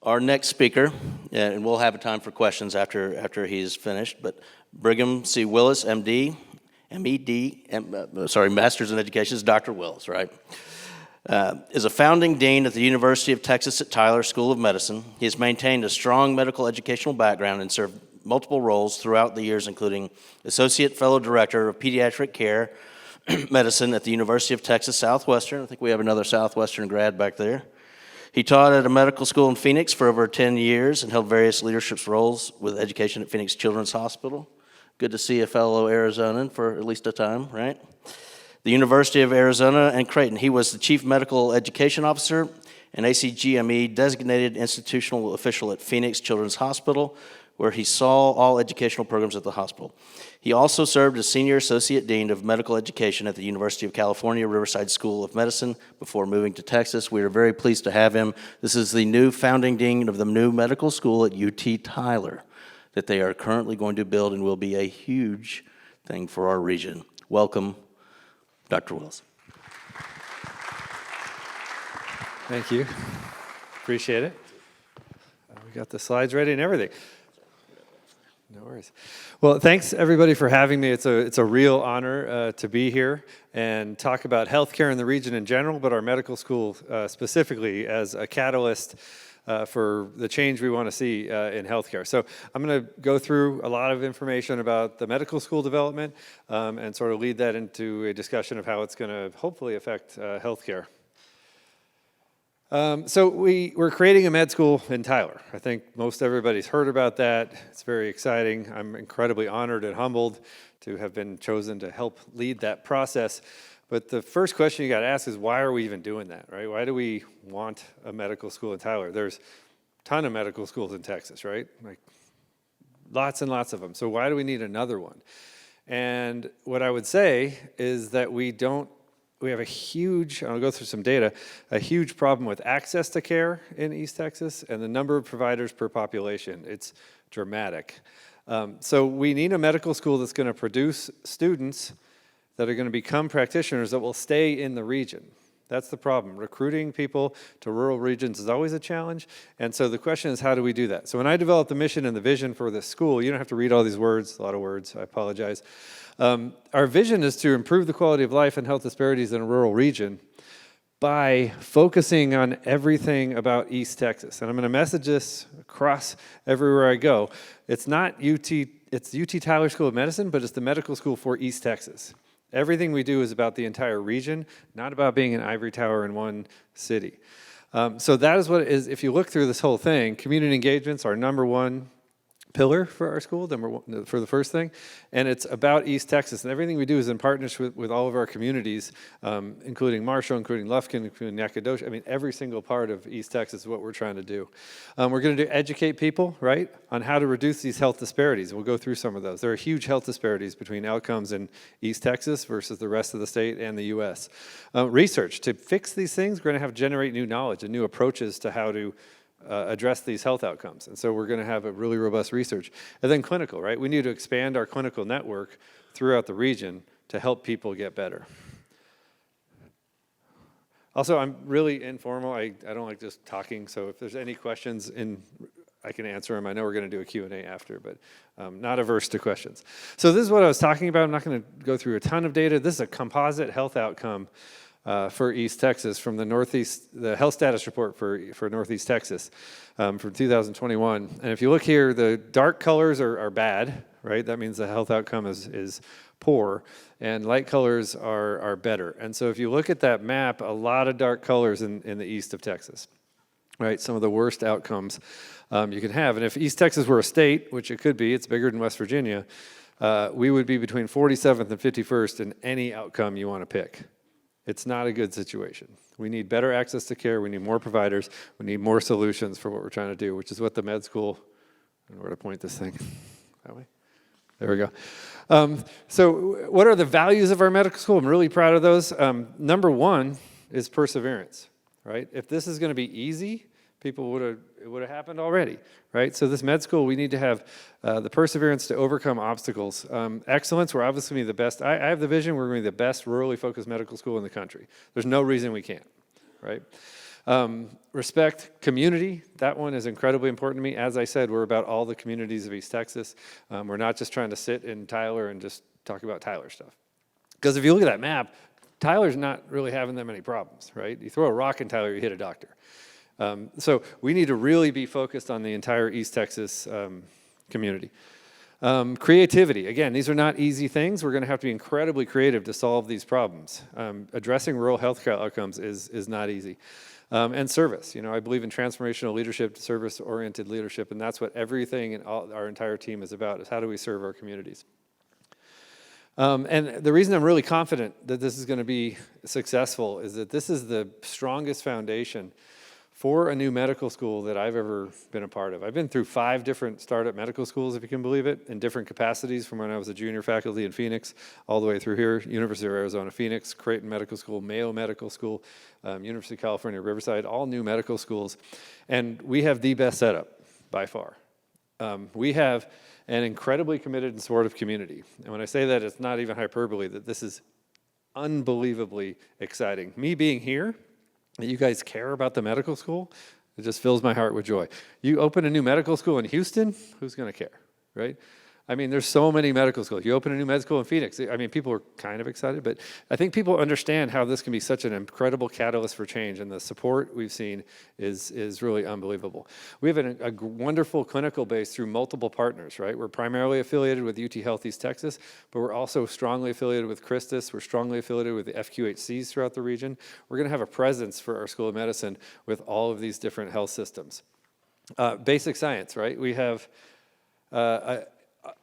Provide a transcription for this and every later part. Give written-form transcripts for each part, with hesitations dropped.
Our next speaker, and we'll have a time for questions after he's finished, but Brigham C. Willis, MD, Master's in Education, is Dr. Willis, right? Is a founding dean at the University of Texas at Tyler School of Medicine. He has maintained a strong medical educational background and served multiple roles throughout the years, including Associate Fellow Director of Pediatric Care Medicine at the University of Texas Southwestern. I think we have another Southwestern grad back there. He taught at a medical school in Phoenix for over 10 years and held various leadership roles with education at Phoenix Children's Hospital. Good to see a fellow Arizonan for at least a time, right? The University of Arizona and Creighton. He was the Chief Medical Education Officer and ACGME designated institutional official at Phoenix Children's Hospital, where he saw all educational programs at the hospital. He also served as Senior Associate Dean of Medical Education at the University of California, Riverside School of Medicine before moving to Texas. We are very pleased to have him. This is the new founding dean of the new medical school at UT Tyler that they are currently going to build and will be a huge thing for our region. Welcome, Dr. Willis. Thank you. Appreciate it. We got the slides ready and everything. No worries. Well, thanks everybody for having me. It's a real honor to be here and talk about healthcare in the region in general, but our medical school specifically as a catalyst for the change we want to see in healthcare. So I'm going to go through a lot of information about the medical school development and sort of lead that into a discussion of how it's going to hopefully affect healthcare. So we're creating a med school in Tyler. I think most everybody's heard about that. It's very exciting. I'm incredibly honored and humbled to have been chosen to help lead that process. But the first question you got to ask is, why are we even doing that, right? Why do we want a medical school in Tyler? There's a ton of medical schools in Texas, right? Like lots and lots of them. So why do we need another one? And what I would say is that we have a huge, I'll go through some data, a huge problem with access to care in East Texas and the number of providers per population. It's dramatic. So we need a medical school that's going to produce students that are going to become practitioners that will stay in the region. That's the problem. Recruiting people to rural regions is always a challenge. And so the question is, how do we do that? So when I developed the mission and the vision for this school, you don't have to read all these words, a lot of words, I apologize. Our vision is to improve the quality of life and health disparities in a rural region by focusing on everything about East Texas. And I'm going to message this across everywhere I go. It's not it's UT Tyler School of Medicine, but it's the medical school for East Texas. Everything we do is about the entire region, not about being an ivory tower in one city. So that is what it is. If you look through this whole thing, community engagement's our number one pillar for our school, for the first thing, and it's about East Texas, and everything we do is in partnership with all of our communities, including Marshall, including Lufkin, including Nacogdoches. I mean, every single part of East Texas is what we're trying to do. We're going to educate people, right, on how to reduce these health disparities. We'll go through some of those. There are huge health disparities between outcomes in East Texas versus the rest of the state and the U.S. Research. To fix these things, we're going to have to generate new knowledge and new approaches to how to address these health outcomes. And so we're going to have a really robust research. And then clinical, right? We need to expand our clinical network throughout the region to help people get better. Also, I'm really informal. I don't like just talking, so if there's any questions, I can answer them. I know we're going to do a Q&A after, but not averse to questions. So this is what I was talking about. I'm not going to go through a ton of data. This is a composite health outcome for East Texas from the health status report for Northeast Texas from 2021. And if you look here, the dark colors are bad, right? That means the health outcome is poor, and light colors are better. And so if you look at that map, a lot of dark colors in the east of Texas, right? Some of the worst outcomes you can have. And if East Texas were a state, which it could be, it's bigger than West Virginia, we would be between 47th and 51st in any outcome you want to pick. It's not a good situation. We need better access to care. We need more providers. We need more solutions for what we're trying to do, which is what the med school, I don't know where to point this thing. That way? There we go. So what are the values of our medical school? I'm really proud of those. Number one is perseverance, right? If this is going to be easy, it would have happened already, right? So this med school, we need to have the perseverance to overcome obstacles. Excellence, we're obviously going to be the best. I have the vision we're going to be the best rurally focused medical school in the country. There's no reason we can't, right? Respect community, that one is incredibly important to me. As I said, we're about all the communities of East Texas. We're not just trying to sit in Tyler and just talk about Tyler stuff. Because if you look at that map, Tyler's not really having that many problems, right? You throw a rock in Tyler, you hit a doctor. So we need to really be focused on the entire East Texas community. Creativity, again, these are not easy things. We're going to have to be incredibly creative to solve these problems. Addressing rural healthcare outcomes is not easy. And service, I believe in transformational leadership, service-oriented leadership, and that's what everything in our entire team is about, is how do we serve our communities. And the reason I'm really confident that this is going to be successful is that this is the strongest foundation for a new medical school that I've ever been a part of. I've been through 5 different startup medical schools, if you can believe it, in different capacities, from when I was a junior faculty in Phoenix all the way through here, University of Arizona, Phoenix, Creighton Medical School, Mayo Medical School, University of California, Riverside, all new medical schools. And we have the best setup by far. We have an incredibly committed and supportive community. And when I say that, it's not even hyperbole, that this is unbelievably exciting. Me being here, that you guys care about the medical school, it just fills my heart with joy. You open a new medical school in Houston, who's going to care, right? I mean, there's so many medical schools. You open a new med school in Phoenix. I mean, people are kind of excited, but I think people understand how this can be such an incredible catalyst for change, and the support we've seen is really unbelievable. We have a wonderful clinical base through multiple partners, right? We're primarily affiliated with UT Health East Texas, but we're also strongly affiliated with Christus. We're strongly affiliated with the FQHCs throughout the region. We're going to have a presence for our School of Medicine with all of these different health systems. Basic science, right? We have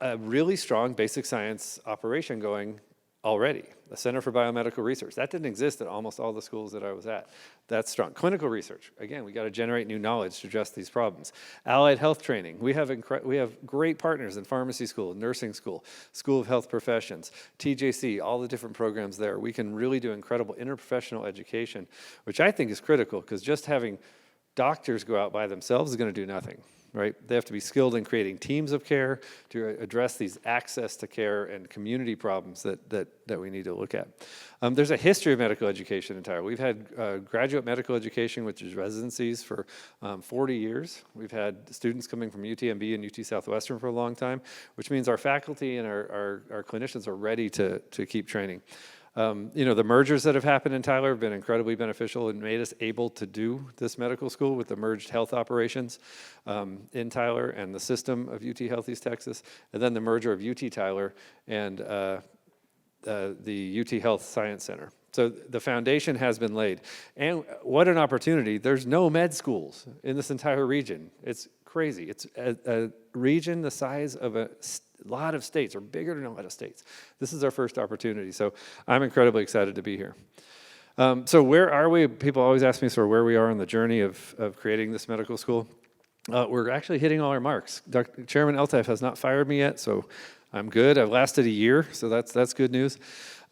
a really strong basic science operation going already, a Center for Biomedical Research. That didn't exist at almost all the schools that I was at. That's strong. Clinical research, again, we got to generate new knowledge to address these problems. Allied health training, we have great partners in pharmacy school, nursing school, School of Health Professions, TJC, all the different programs there. We can really do incredible interprofessional education, which I think is critical, because just having doctors go out by themselves is going to do nothing. Right? They have to be skilled in creating teams of care to address these access to care and community problems that we need to look at. There's a history of medical education in Tyler. We've had graduate medical education, which is residencies, for 40 years. We've had students coming from UTMB and UT Southwestern for a long time, which means our faculty and our clinicians are ready to keep training. The mergers that have happened in Tyler have been incredibly beneficial and made us able to do this medical school with the merged health operations in Tyler and the system of UT Health East Texas, and then the merger of UT Tyler and the UT Health Science Center. So the foundation has been laid. And what an opportunity. There's no med schools in this entire region. It's crazy. It's a region the size of a lot of states, or bigger than a lot of states. This is our first opportunity. So I'm incredibly excited to be here. So where are we? People always ask me sort of where we are on the journey of creating this medical school. We're actually hitting all our marks. Chairman Eltife has not fired me yet, so I'm good. I've lasted a year, so that's good news.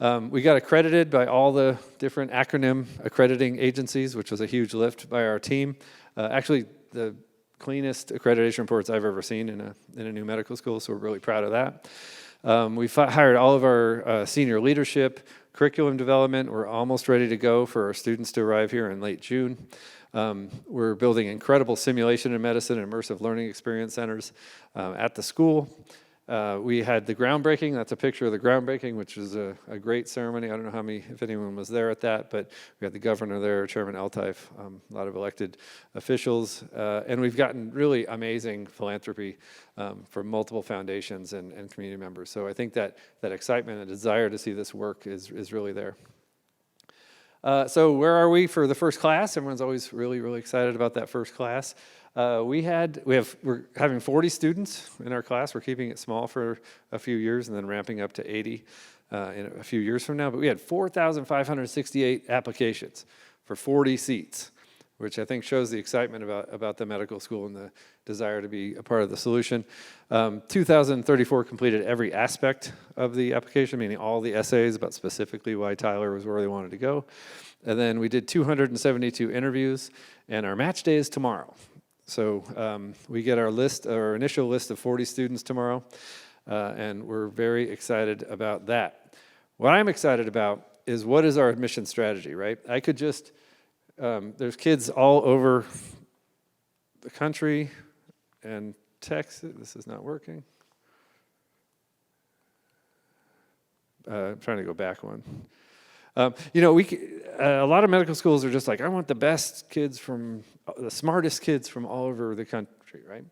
We got accredited by all the different acronym accrediting agencies, which was a huge lift by our team. Actually, the cleanest accreditation reports I've ever seen in a new medical school, so we're really proud of that. We've hired all of our senior leadership, curriculum development. We're almost ready to go for our students to arrive here in late June. We're building incredible simulation in medicine and immersive learning experience centers at the school. We had the groundbreaking. That's a picture of the groundbreaking, which was a great ceremony. I don't know if anyone was there at that, but we had the governor there, Chairman Eltife, a lot of elected officials, and we've gotten really amazing philanthropy from multiple foundations and community members. So I think that excitement and desire to see this work is really there. So where are we for the first class? Everyone's always really, really excited about that first class. We're having 40 students in our class. We're keeping it small for a few years and then ramping up to 80 in a few years from now. But we had 4,568 applications for 40 seats, which I think shows the excitement about the medical school and the desire to be a part of the solution. 2,034 completed every aspect of the application, meaning all the essays about specifically why Tyler was where they wanted to go. And then we did 272 interviews, and our match day is tomorrow. So we get our initial list of 40 students tomorrow, and we're very excited about that. What I'm excited about is what is our admission strategy, right? I could just There's kids all over the country and Texas. This is not working. I'm trying to go back one. You know, a lot of medical schools are just like, I want the best kids the smartest kids from all over the country, right?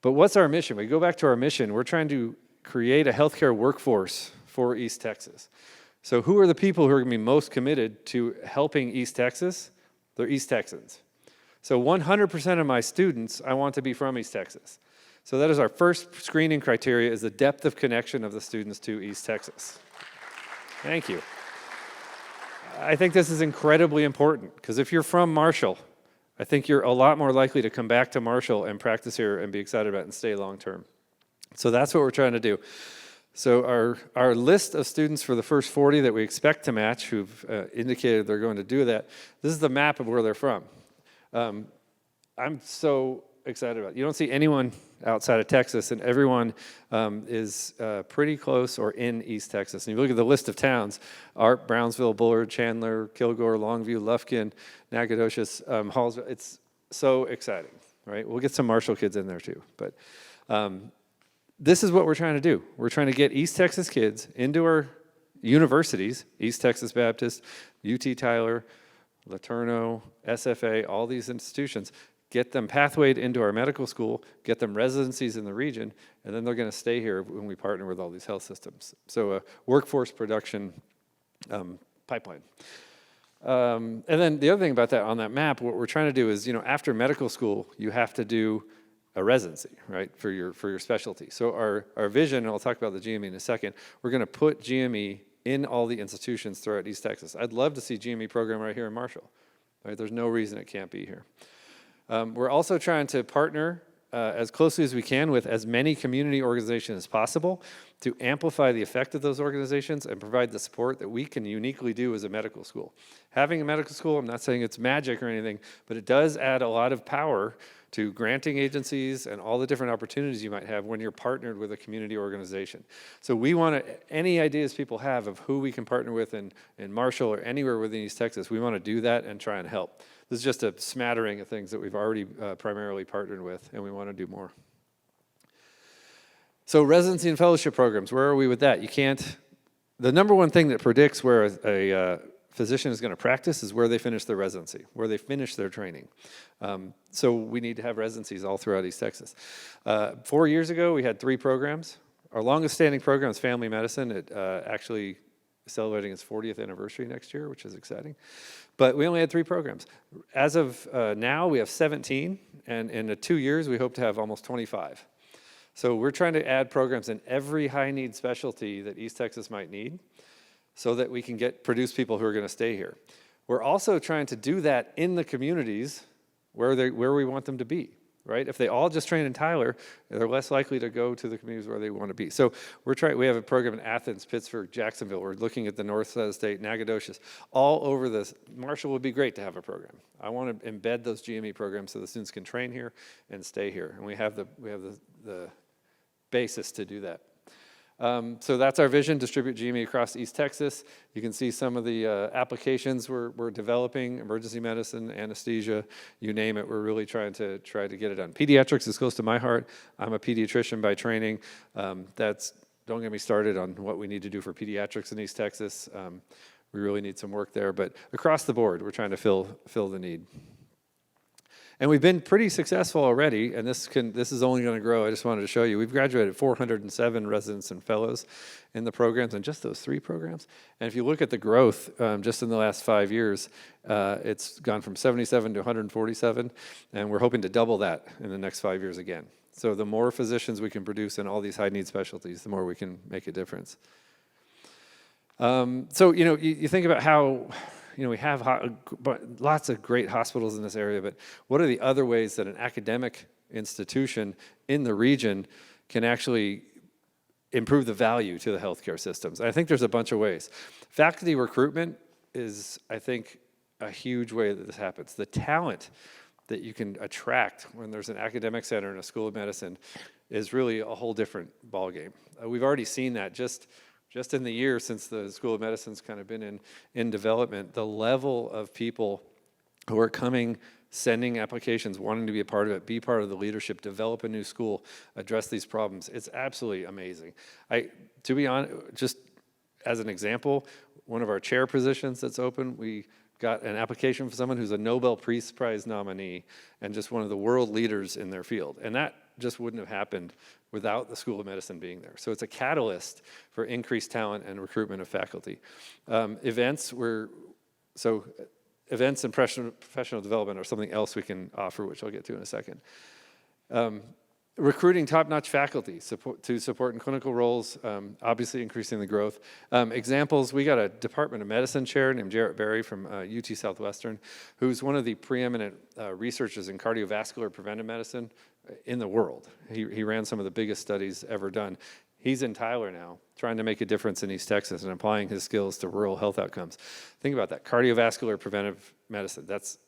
But what's our mission? We go back to our mission. We're trying to create a healthcare workforce for East Texas. So who are the people who are going to be most committed to helping East Texas? They're East Texans. So 100% of my students, I want to be from East Texas. So that is our first screening criteria, is the depth of connection of the students to East Texas. Thank you. I think this is incredibly important, because if you're from Marshall, I think you're a lot more likely to come back to Marshall and practice here and be excited about it and stay long term. So that's what we're trying to do. So our list of students for the first 40 that we expect to match, who've indicated they're going to do that, this is the map of where they're from. I'm so excited about it. You don't see anyone outside of Texas, and everyone is pretty close or in East Texas. And you look at the list of towns: Art, Brownsville, Bullard, Chandler, Kilgore, Longview, Lufkin, Nacogdoches, Hallsville. It's so exciting, right? We'll get some Marshall kids in there too. But this is what we're trying to do. We're trying to get East Texas kids into our universities: East Texas Baptist, UT Tyler, LeTourneau, SFA, all these institutions. Get them pathwayed into our medical school, get them residencies in the region, and then they're going to stay here when we partner with all these health systems. So a workforce production pipeline. And then the other thing about that, on that map, what we're trying to do is, you know, after medical school, you have to do a residency, right, for your specialty. So our vision, and I'll talk about the GME in a second, we're going to put GME in all the institutions throughout East Texas. I'd love to see GME program right here in Marshall. Right? There's no reason it can't be here. We're also trying to partner as closely as we can with as many community organizations as possible to amplify the effect of those organizations and provide the support that we can uniquely do as a medical school. Having a medical school, I'm not saying it's magic or anything, but it does add a lot of power to granting agencies and all the different opportunities you might have when you're partnered with a community organization. So we want to, any ideas people have of who we can partner with in Marshall or anywhere within East Texas, we want to do that and try and help. This is just a smattering of things that we've already primarily partnered with, and we want to do more. So residency and fellowship programs, where are we with that? You can't, the number one thing that predicts where a physician is going to practice is where they finish their residency, where they finish their training. So we need to have residencies all throughout East Texas. 4 years ago, we had 3 programs. Our longest standing program is family medicine. It actually celebrating its 40th anniversary next year, which is exciting. But we only had 3 programs. As of now, we have 17, and in 2 years, we hope to have almost 25. So we're trying to add programs in every high-need specialty that East Texas might need so that we can produce people who are going to stay here. We're also trying to do that in the communities where we want them to be. Right? If they all just train in Tyler, they're less likely to go to the communities where they want to be. So we have a program in Athens, Pittsburgh, Jacksonville. We're looking at the north side of the state, Nacogdoches, all over this. Marshall would be great to have a program. I want to embed those GME programs so the students can train here and stay here. And we have the basis to do that. So that's our vision, distribute GME across East Texas. You can see some of the applications we're developing: emergency medicine, anesthesia, you name it. We're really trying to get it done. Pediatrics is close to my heart. I'm a pediatrician by training. Don't get me started on what we need to do for pediatrics in East Texas. We really need some work there, but across the board, we're trying to fill the need. And we've been pretty successful already, and this is only going to grow. I just wanted to show you. We've graduated 407 residents and fellows in the programs, and just those 3 programs. And if you look at the growth just in the last 5 years, it's gone from 77 to 147, and we're hoping to double that in the next 5 years again. So the more physicians we can produce in all these high-need specialties, the more we can make a difference. So, you think about how... we have lots of great hospitals in this area, but what are the other ways that an academic institution in the region can actually improve the value to the healthcare systems? I think there's a bunch of ways. Faculty recruitment is, I think, a huge way that this happens. The talent that you can attract when there's an academic center in a school of medicine is really a whole different ballgame. We've already seen that just in the year since the School of Medicine's kind of been in development. The level of people who are coming, sending applications, wanting to be a part of it, be part of the leadership, develop a new school, address these problems. It's absolutely amazing. To be honest, just as an example, one of our chair positions that's open, we got an application for someone who's a Nobel Peace Prize nominee and just one of the world leaders in their field. And that just wouldn't have happened without the School of Medicine being there. So it's a catalyst for increased talent and recruitment of faculty. Events and professional development are something else we can offer, which I'll get to in a second. Recruiting top-notch faculty to support in clinical roles, obviously increasing the growth. Examples, we got a Department of Medicine chair named Jarrett Berry from UT Southwestern, who's one of the preeminent researchers in cardiovascular preventive medicine in the world. He ran some of the biggest studies ever done. He's in Tyler now, trying to make a difference in East Texas and applying his skills to rural health outcomes. Think about that, cardiovascular preventive medicine. That's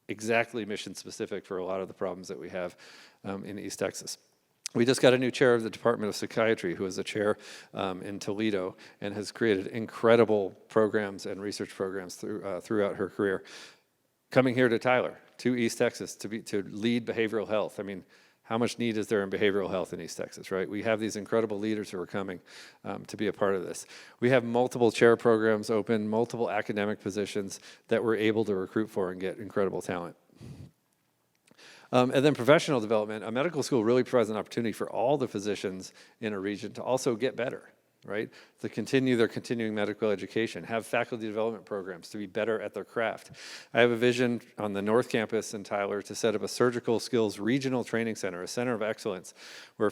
exactly mission specific for a lot of the problems that we have in East Texas. We just got a new chair of the Department of Psychiatry, who is a chair in Toledo and has created incredible programs and research programs throughout her career. Coming here to Tyler, to East Texas, to lead behavioral health. I mean, how much need is there in behavioral health in East Texas, right? We have these incredible leaders who are coming to be a part of this. We have multiple chair programs open, multiple academic positions that we're able to recruit for and get incredible talent. And then professional development. A medical school really provides an opportunity for all the physicians in a region to also get better, right? To continue their continuing medical education, have faculty development programs to be better at their craft. I have a vision on the North Campus in Tyler to set up a surgical skills regional training center, a center of excellence, where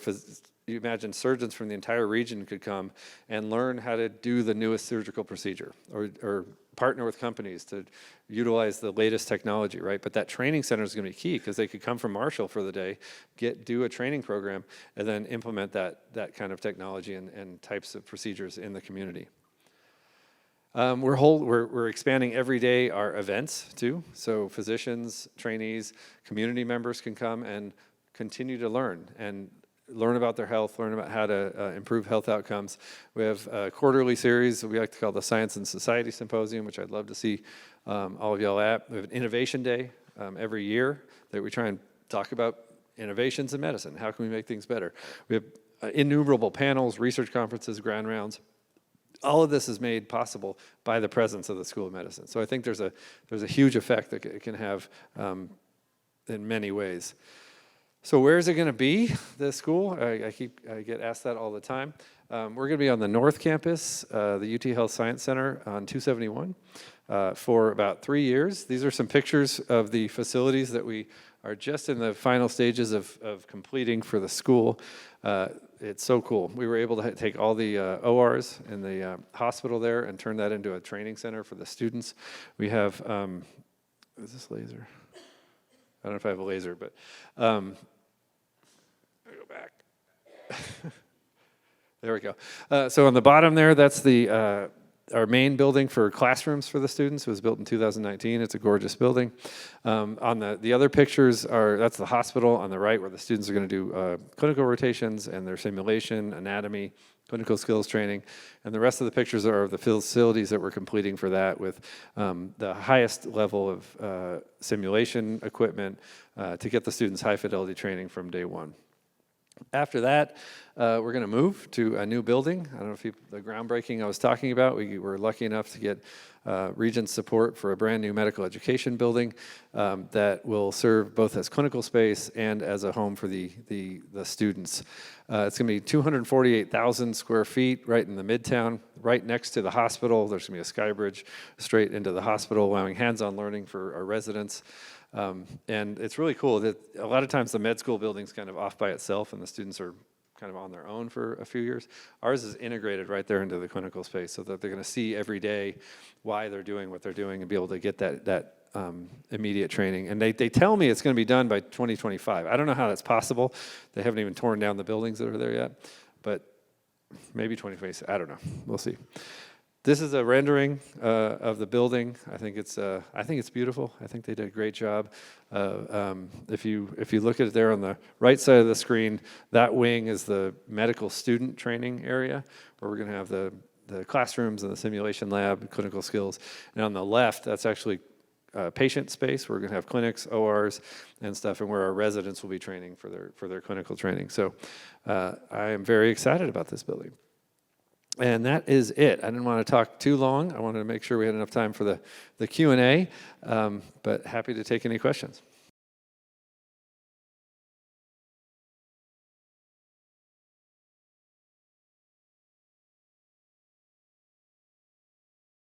you imagine surgeons from the entire region could come and learn how to do the newest surgical procedure, or partner with companies to utilize the latest technology, right? But that training center is going to be key because they could come from Marshall for the day, do a training program, and then implement that kind of technology and types of procedures in the community. We're expanding every day our events too, so physicians, trainees, community members can come and continue to learn about their health, learn about how to improve health outcomes. We have a quarterly series that we like to call the Science and Society Symposium, which I'd love to see all of y'all at. We have an Innovation Day every year that we try and talk about innovations in medicine. How can we make things better? We have innumerable panels, research conferences, grand rounds. All of this is made possible by the presence of the School of Medicine. So I think there's a huge effect that it can have in many ways. So where is it going to be, the school? I get asked that all the time. We're going to be on the North Campus, the UT Health Science Center on 271 for about 3 years. These are some pictures of the facilities that we are just in the final stages of completing for the school. It's so cool. We were able to take all the ORs in the hospital there and turn that into a training center for the students. We have, is this laser? I don't know if I have a laser, but I'll go back. There we go. So on the bottom there, that's our main building for classrooms for the students. It was built in 2019. It's a gorgeous building. On the other pictures that's the hospital on the right, where the students are going to do clinical rotations and their simulation, anatomy, clinical skills training. And the rest of the pictures are of the facilities that we're completing for that, with the highest level of simulation equipment to get the students high fidelity training from day one. After that, we're going to move to a new building. I don't know if the groundbreaking I was talking about, we were lucky enough to get Regent's support for a brand new medical education building that will serve both as clinical space and as a home for the students. It's going to be 248,000 square feet right in the Midtown, right next to the hospital. There's going to be a sky bridge straight into the hospital, allowing hands-on learning for our residents. And it's really cool that a lot of times the med school building's kind of off by itself and the students are kind of on their own for a few years. Ours is integrated right there into the clinical space so that they're going to see every day why they're doing what they're doing and be able to get that immediate training. And they tell me it's going to be done by 2025. I don't know how that's possible. They haven't even torn down the buildings that are there yet, but maybe 2026. I don't know. We'll see. This is a rendering of the building. I think it's beautiful. I think they did a great job. If you look at it there on the right side of the screen, that wing is the medical student training area, where we're going to have the classrooms and the simulation lab, clinical skills. And on the left, that's actually patient space. We're going to have clinics, ORs, and stuff, and where our residents will be training for their clinical training. So I am very excited about this building. And that is it. I didn't want to talk too long. I wanted to make sure we had enough time for the Q&A, but happy to take any questions.